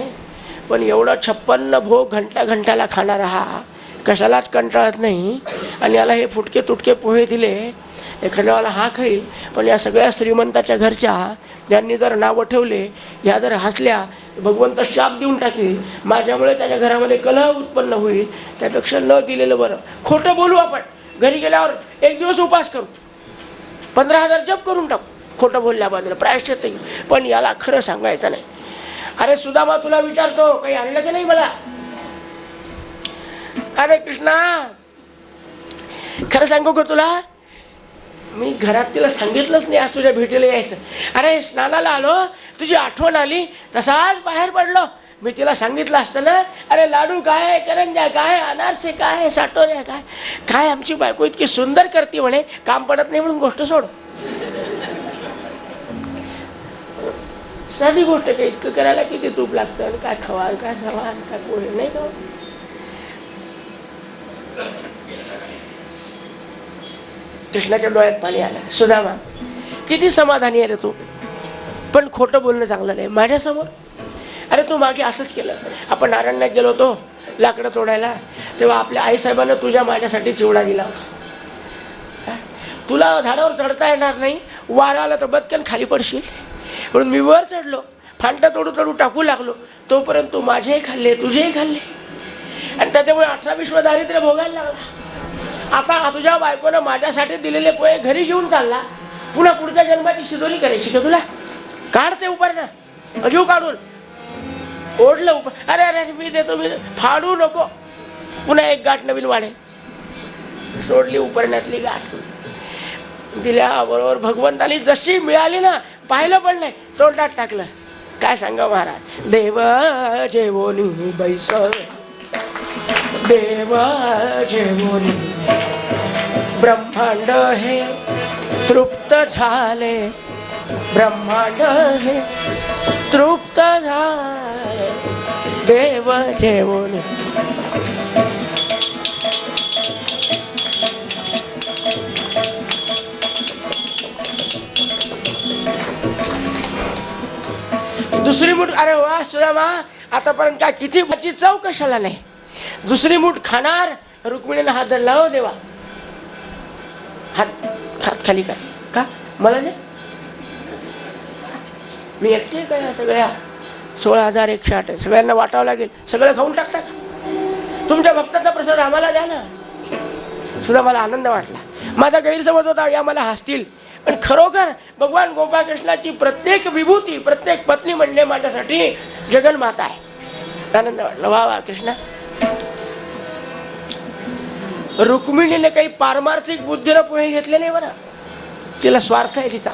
पण एवढा 56 भोग घंट्याला खाणारा हा कशालाच कंटाळत नाही. आणि याला हे फुटके तुटके पोहे दिले, एखाद्याला हा खाईल. पण या सगळ्या श्रीमंताच्या घरच्या ज्यांनी जर नावं ठेवले, ह्या जर हसल्या, भगवंत शाप देऊन टाकील, माझ्यामुळे त्याच्या घरामध्ये कलह उत्पन्न होईल, त्यापेक्षा न दिलेलं बरं. खोटं बोलू आपण, घरी गेल्यावर एक दिवस उपास करू, 15,000 जप करून टाकू खोटं बोलल्याबद्दल, प्रायश्चित्त घेऊ. पण याला खरं सांगायचं नाही. अरे सुदामा, तुला विचारतो, काही आणलं की नाही मला? अरे कृष्णा, खरं सांगू का तुला, मी घरात तिला सांगितलंच नाही आज तुझ्या भेटीला यायचं. अरे स्नानाला आलो, तुझी आठवण आली, तसाच बाहेर पडलो. मी तिला सांगितलं असतं ना, अरे लाडू काय, करंज्या काय, अनारसे काय, साटोऱ्या काय, काय आमची बायको इतकी सुंदर करते म्हणे, काम पडत नाही म्हणून गोष्ट सोड. साधी गोष्ट काय, इतकं करायला किती तूप लागतं, काय खवा, काय खवा, काय पोहे नाही खावा. कृष्णाच्या डोळ्यात पाणी आलं. सुदामा, किती समाधानी आहे रे तू, पण खोटं बोलणं चांगलं नाही माझ्यासमोर. अरे तू मागे असंच केलं, आपण अरण्यात गेलो होतो लाकडं तोडायला, तेव्हा आपल्या आईसाहेबांना तुझ्या माझ्यासाठी चिवडा दिला होता. तुला झाडावर चढता येणार नाही, वारा आला तर बदकन खाली पडशील म्हणून मी वर चढलो, फांटा तोडू तोडू टाकू लागलो. तोपर्यंत तू माझेही खाल्ले, तुझेही खाल्ले, आणि त्याच्यामुळे 18 दारिद्र्य भोगायला लागला. आता तुझ्या बायकोनं माझ्यासाठी दिलेले पोहे घरी घेऊन चालला, पुन्हा पुढच्या जन्माची शिदोरी करायची का तुला? काढते उपर ना, घेऊ काढून, ओढलं उपर. अरे अरे मी देतो, मी फाडू नको, पुन्हा एक गाठ नवीन वाढेल. सोडली उपरण्यातली गाठ, दिल्याबरोबर भगवंतानी जशी मिळाली ना, पाहिलं पण नाही, तोंडात टाकलं. काय सांगा महाराज, देव जेवोनी बैस, देव जेवोनी ब्रह्मांड हे तृप्त झाले, ब्रह्मांड हे तृप्त झाले, देव जेवोनी. दुसरी मूठ, अरे वा सुदामा, आतापर्यंत काय किती बची चव कशाला नाही. दुसरी मूठ खाणार, रुक्मिणीने हात धरला. हो देवा, हात हात खाली कर, का मला दे, मी एकटे काय या सगळ्या 16,108 सगळ्यांना वाटावं लागेल, सगळं खाऊन टाकता का? तुमच्या भक्ताचा प्रसाद आम्हाला द्या ना. सुद्धा मला आनंद वाटला. माझा गैरसमज होता या मला हसतील, पण खरोखर भगवान गोपाळकृष्णाची प्रत्येक विभूती, प्रत्येक पत्नी म्हणणे माझ्यासाठी जगन्माता आहे. आनंद वाटला. वा वा कृष्णा. रुक्मिणीने काही पारमार्थिक बुद्धीला पोहे घेतले नाही बरं, तिला स्वार्थ आहे तिचा.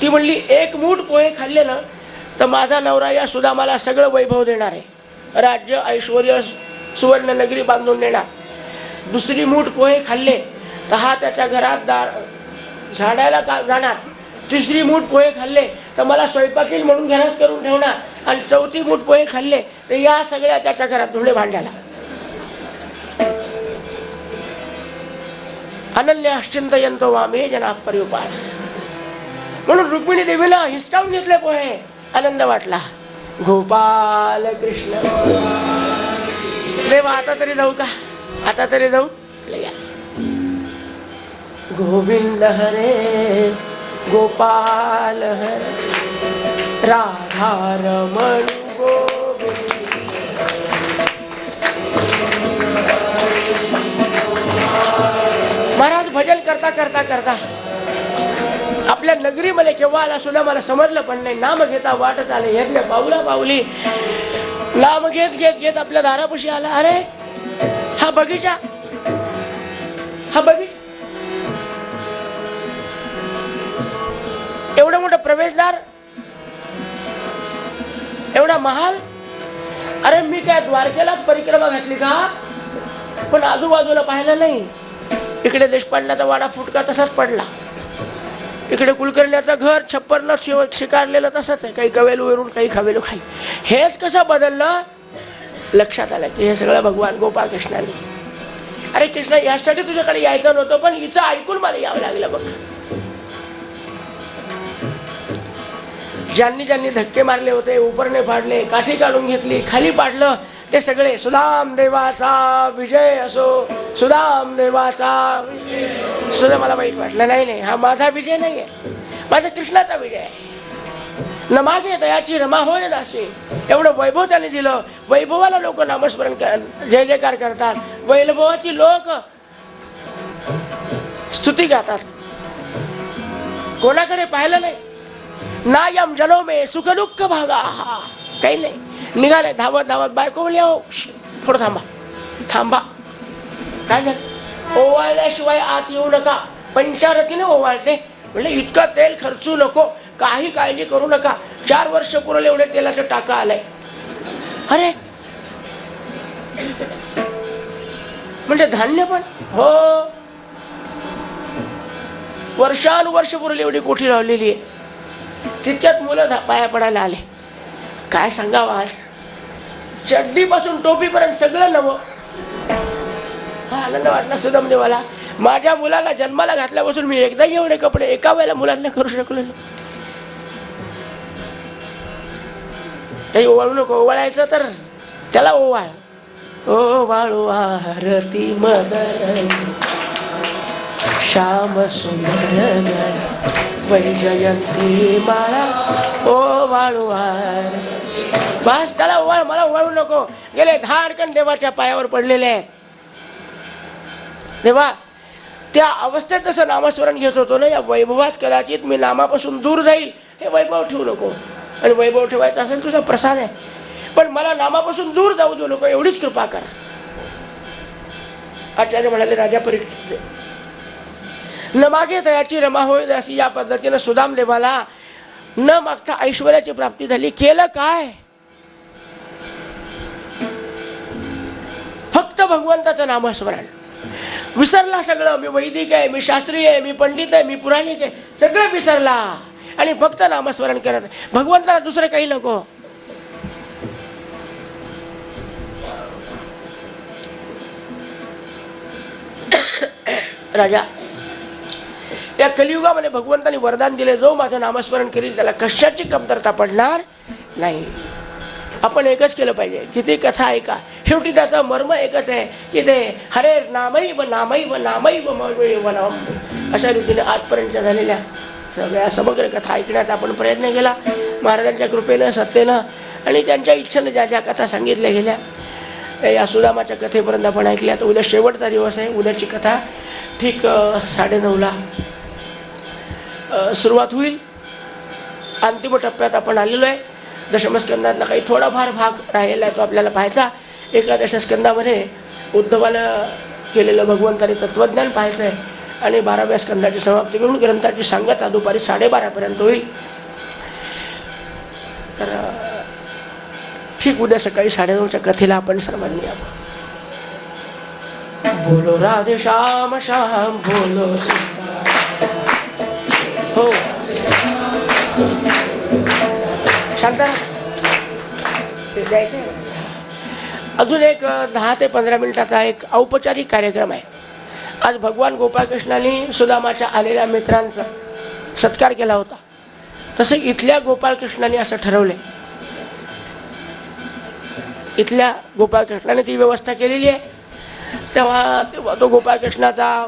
ती म्हणली एक मूठ पोहे खाल्ले ना तर माझा नवरा या सुदामाला सगळं वैभव देणार आहे, राज्य ऐश्वर्य सुवर्ण नगरी बांधून देणार. दुसरी मूठ पोहे खाल्ले तर हा त्याच्या घरात झाडायला जाणार. तिसरी मूठ पोहे खाल्ले तर मला स्वयंपाकील म्हणून घरात करून ठेवणार. आणि चौथी मूठ पोहे खाल्ले तर या सगळ्या त्याच्या घरात धुणे भांड्याला. अनन्य चिंतयन्तो वामे जना पर्युपास. म्हणून रुक्मिणी देवीला हिसकावून घेतले पोहे. आनंद वाटला. गोपाल कृष्ण देवा, आता तरी जाऊ का, आता तरी जाऊ. या गोविंद हरे गोपाल हरे राधा रमण गोविंद. महाराज भजन करता करता करता आपल्या नगरीमध्ये केव्हा आला सुद्धा मला समजलं पण नाही. नाम घेता वाटत आले, यज्ञ पावला पावली नाम घेत घेत घेत आपल्या दारापाशी आला. अरे हा बगीचा, हा बगीचा, एवढा मोठा प्रवेशद्वार, एवढा महाल. अरे मी काय द्वारकेलाच परिक्रमा घातली का, पण आजूबाजूला पाहिलं नाही. इकडे देशपांड्याचा वाडा फुटका तसाच पडला. इकडे कुलकर्ण्याचं घर छप्परला शिकारलेलं तसंच आहे, काही कवेलू वरून काही खवेलू खाली. हेच कसं बदललं लक्षात आलं की हे सगळं भगवान गोपाळ कृष्णाने. अरे कृष्णा, यासाठी तुझ्याकडे यायचं नव्हतं, पण हिचं ऐकून मला यावं लागलं बघ. ज्यांनी ज्यांनी धक्के मारले होते, उपरणे फाडले, काठी काढून घेतली, खाली पाडलं, ते सगळे सुदाम देवाचा विजय असो, सुदाम देवाचा. सुद्धा मला वाईट वाटलं, नाही नाही, हा माझा विजय नाही आहे, माझा कृष्णाचा विजय आहे. न मागे दयाची रमा होय दासी. एवढं वैभव त्याने दिलं. वैभवाला लोक नामस्मरण जय जयकार करतात, वैभवाची लोक स्तुती गातात. कोणाकडे पाहिलं नाही. नायम जनो मे सुख दुःख भागा. काही नाही, निघाले धावत धावत. बायको म्हणली हो थोडं थांबा थांबा. काय झालं? ओवाळल्याशिवाय आत येऊ नका. पंचारतीने ओवाळते. म्हणजे इतकं तेल खर्चू नको, काही काळजी करू नका. 4 वर्ष पुरले एवढे तेलाचं टाका आलंय. अरे म्हणजे धान्य पण हो, वर्षानुवर्ष पुरली एवढी कोठी लावलेली आहे. तितक्यात मुलं पाया पडायला आले. काय सांगावं, आज चड्डीपासून टोपीपर्यंत सगळं नवं. हा आनंद वाटला सुदामदेवाला. माझ्या मुलाला जन्माला घातल्यापासून मी एकदाही एवढे कपडे एका वेळेला मुलांना करू शकलो नाही. काही ओवाळू नको. ओवाळायचं तर त्याला ओवाळ. ओ वाळू आरती मदर श्याम सुंदर वैजयंती माळा. ओ वाळूवार. बस त्याला ओवाळ, मला ओवाळू नको. गेले धारकन देवाच्या पायावर पडलेले आहेत. देवा, त्या अवस्थेत जसं नामस्मरण घेत होतो ना, या वैभवात कदाचित मी नामापासून दूर जाईल. हे वैभव ठेवू नको. आणि वैभव ठेवायचा असेल तुझा प्रसाद आहे, पण मला नामापासून दूर जाऊ देऊ नको, एवढीच कृपा कर. आचार्य म्हणाले, राजा परीक्षित, न मागे तयाची रमा होय अशी या पद्धतीनं सुदाम देवाला न मागता ऐश्वर्याची प्राप्ती झाली. केलं काय? फक्त भगवंताचं नामस्मरण. विसरला सगळं. मी वैदिक आहे, मी शास्त्रीय आहे, मी पंडित आहे, मी पुराणिक आहे, सगळं विसरला आणि फक्त नामस्मरण करत. भगवंताला दुसरं काही नको. राजा, या कलियुगामध्ये भगवंताने वरदान दिले, जो माझं नामस्मरण करील त्याला कशाची कमतरता पडणार नाही. आपण एकच केलं पाहिजे. किती कथा ऐका, शेवटी त्याचा मर्म एकच आहे की ते हरे नामैव नामैव नामैव ममैव नाम. अशा रीतीने आजपर्यंत झालेल्या सगळ्या समग्र कथा ऐकण्याचा आपण प्रयत्न केला. महाराजांच्या कृपेनं, सत्तेनं आणि त्यांच्या इच्छेनं ज्या ज्या कथा सांगितल्या गेल्या, या सुदामाच्या कथेपर्यंत आपण ऐकल्या. तर उद्या शेवटचा दिवस आहे. उद्याची कथा ठीक 9:30ला सुरुवात होईल. अंतिम टप्प्यात आपण आलेलो आहे. दशमस्कंदातला काही थोडाफार भाग राहिलेला आहे, तो आपल्याला पाहायचा. एकादश स्कंदामध्ये उद्धवाला केलेलं भगवंताने तत्वज्ञान पाहायचं आहे आणि 12व्या स्कंदाची समाप्ती करून ग्रंथाची सांगता दुपारी 12:30पर्यंत होईल. तर ठीक उद्या सकाळी 9:30च्या कथेला आपण सर्वांनी या. बोलो राधे श्याम श्याम बोलो सीता. हो शांत द्यायचं. अजून एक 10 ते 15 मिनिटाचा एक औपचारिक कार्यक्रम आहे. आज भगवान गोपाळकृष्णाने सुदामाच्या आलेल्या मित्रांचा सत्कार केला होता. तसं इथल्या गोपाळकृष्णाने असं ठरवलं. इथल्या गोपाळकृष्णाने ती व्यवस्था केलेली आहे. तेव्हा तो गोपाळकृष्णाचा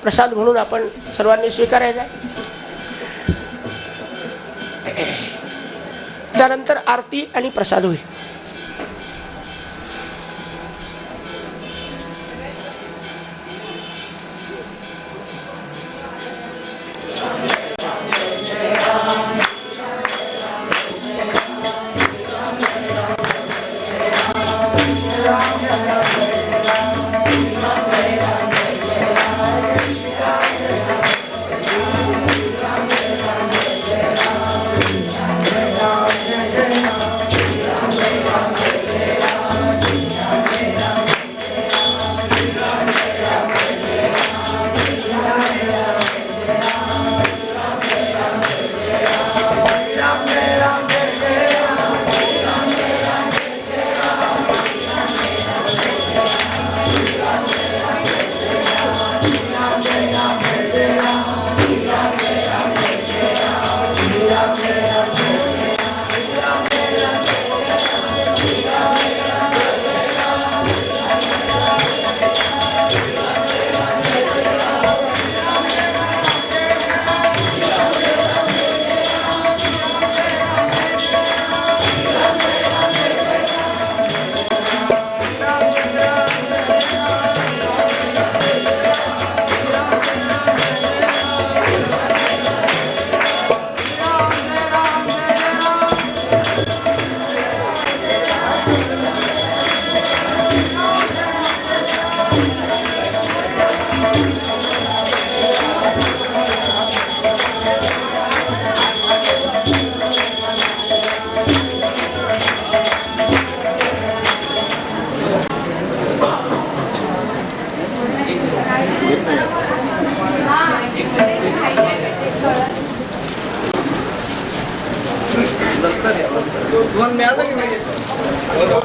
प्रसाद म्हणून आपण सर्वांनी स्वीकारायचा. त्यानंतर आरती आणि प्रसाद होईल. तुम्हाला मिळालं की नाही?